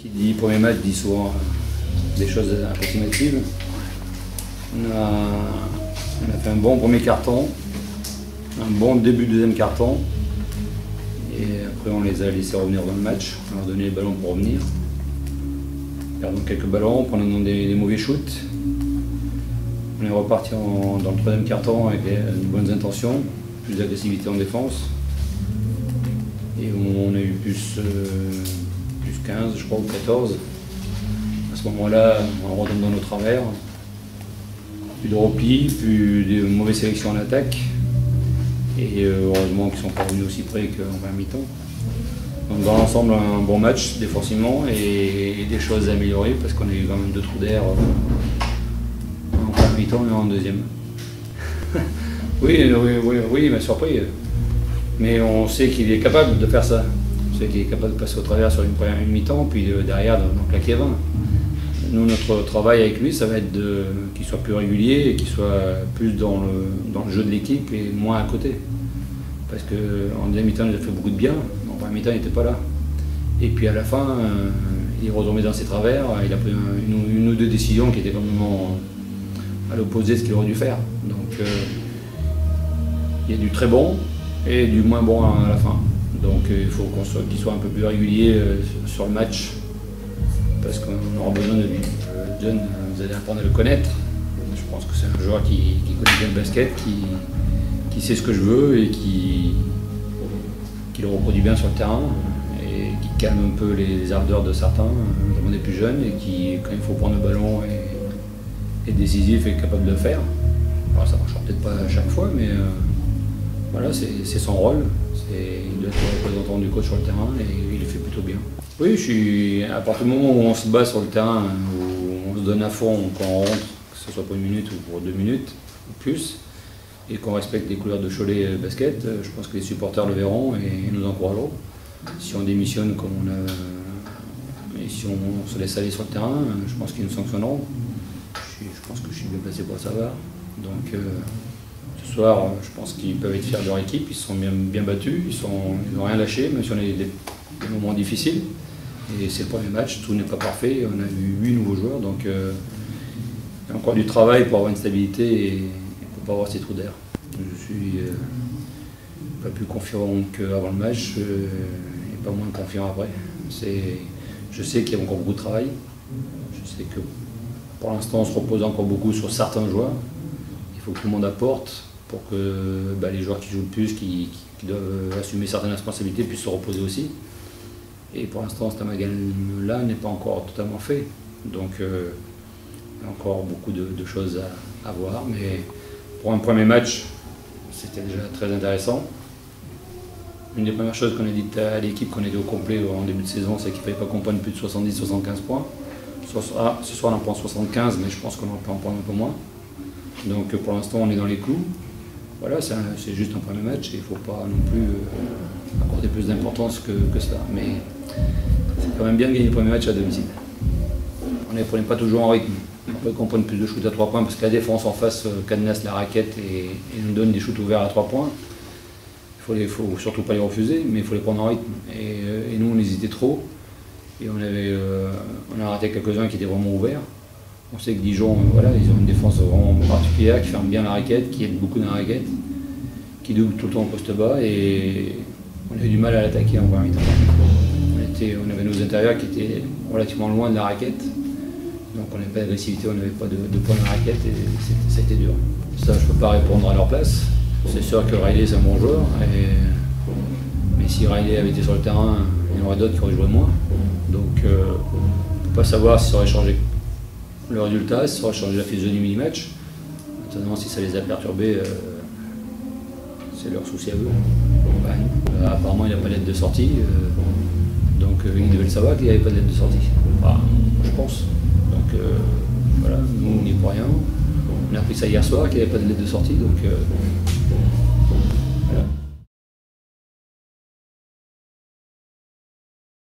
Qui dit premier match dit souvent des choses approximatives. On a fait un bon premier carton, un bon début de deuxième carton. Et après on les a laissés revenir dans le match, on leur a donné les ballons pour revenir. Perdons quelques ballons, prenons des mauvais shoots. On est reparti dans le troisième carton avec de bonnes intentions, plus d'agressivité en défense. Et on a eu plus 15, je crois, ou 14. À ce moment-là, on retombe dans nos travers. Plus de repli, plus de mauvaises sélections en attaque. Et heureusement qu'ils ne sont pas venus aussi près qu'en première mi-temps. Donc dans l'ensemble, un bon match défensivement et des choses à améliorer parce qu'on a eu quand même 2 trous d'air en première mi-temps et en deuxième. Oui, il m'a surpris. Mais on sait qu'il est capable de faire ça. On sait qu'il est capable de passer au travers sur une première mi-temps, puis derrière d'en claquer 20. Nous, notre travail avec lui, ça va être qu'il soit plus régulier et qu'il soit plus dans le jeu de l'équipe et moins à côté. Parce qu'en deuxième mi-temps, il a fait beaucoup de bien, en première mi-temps, il n'était pas là. Et puis à la fin, il est retombé dans ses travers, il a pris une ou deux décisions qui étaient vraiment à l'opposé de ce qu'il aurait dû faire. Donc il y a du très bon et du moins bon à la fin. Donc il faut qu'il soit un peu plus régulier sur le match. Parce qu'on aura besoin de lui. John, vous allez apprendre à le connaître. Je pense que c'est un joueur qui connaît bien le basket, qui sait ce que je veux et qui le reproduit bien sur le terrain et qui calme un peu les ardeurs de certains, notamment des plus jeunes, et qui, quand il faut prendre le ballon, est décisif et capable de le faire. Alors ça ne marchera peut-être pas à chaque fois, mais voilà, c'est son rôle. Il doit être le représentant du coach sur le terrain et il le fait plutôt bien. Oui, à partir du moment où on se bat sur le terrain, où on se donne à fond quand on rentre, que ce soit pour 1 minute ou pour 2 minutes ou plus, et qu'on respecte les couleurs de Cholet basket, je pense que les supporters le verront et nous encourageront. Si on démissionne comme et si on se laisse aller sur le terrain, je pense qu'ils nous sanctionneront. Je pense que je suis bien placé pour le savoir. Donc ce soir, je pense qu'ils peuvent être fiers de leur équipe, ils se sont bien battus, ils n'ont rien lâché, même si on a eu des moments difficiles. Et c'est le premier match, tout n'est pas parfait, on a eu 8 nouveaux joueurs, donc il y a encore du travail pour avoir une stabilité et pour ne pas avoir ces trous d'air. Je suis pas plus confiant qu'avant le match et pas moins confiant après. Je sais qu'il y a encore beaucoup de travail, je sais que pour l'instant on se repose encore beaucoup sur certains joueurs. Il faut que tout le monde apporte pour que les joueurs qui jouent le plus, qui doivent assumer certaines responsabilités, puissent se reposer aussi. Et pour l'instant, cet amalgame-là n'est pas encore totalement fait. Donc il y a encore beaucoup de choses à voir. Mais pour un premier match, c'était déjà très intéressant. Une des premières choses qu'on a dites à l'équipe qu'on était au complet en début de saison, c'est qu'il ne fallait pas qu'on prenne plus de 70-75 points. Ce soir, on en prend 75, mais je pense qu'on peut en prendre un peu moins. Donc pour l'instant, on est dans les clous. Voilà, c'est juste un premier match et il ne faut pas non plus accorder plus d'importance que cela. Mais c'est quand même bien de gagner le premier match à domicile. On ne prenait pas toujours en rythme. On peut qu'on prenne plus de shoots à 3 points parce que la défense en face cadenasse la raquette et nous donne des shoots ouverts à 3 points. Il ne faut surtout pas les refuser, mais il faut les prendre en rythme. Et nous, on hésitait trop. Et on a raté quelques-uns qui étaient vraiment ouverts. On sait que Dijon, voilà, ils ont une défense vraiment particulière, qui ferme bien la raquette, qui aide beaucoup dans la raquette, qui double tout le temps au poste bas, et on a eu du mal à l'attaquer en première mi-temps. On avait nos intérieurs qui étaient relativement loin de la raquette, donc on n'avait pas d'agressivité, on n'avait pas de points de la raquette, et ça a été dur. Ça, je ne peux pas répondre à leur place. C'est sûr que Riley, c'est un bon joueur, mais si Riley avait été sur le terrain, il y en aurait d'autres qui auraient joué moins. Donc on ne peut pas savoir si ça aurait changé le résultat, si ça aurait changé la physionomie du match. Maintenant, si ça les a perturbés, c'est leur souci à eux. Apparemment, il n'a pas d'aide de sortie, donc ils devaient le savoir qu'il n'y avait pas d'aide de sortie. Enfin, je pense. Donc voilà, nous, on n'y est pour rien. On a appris ça hier soir qu'il n'y avait pas d'aide de sortie, donc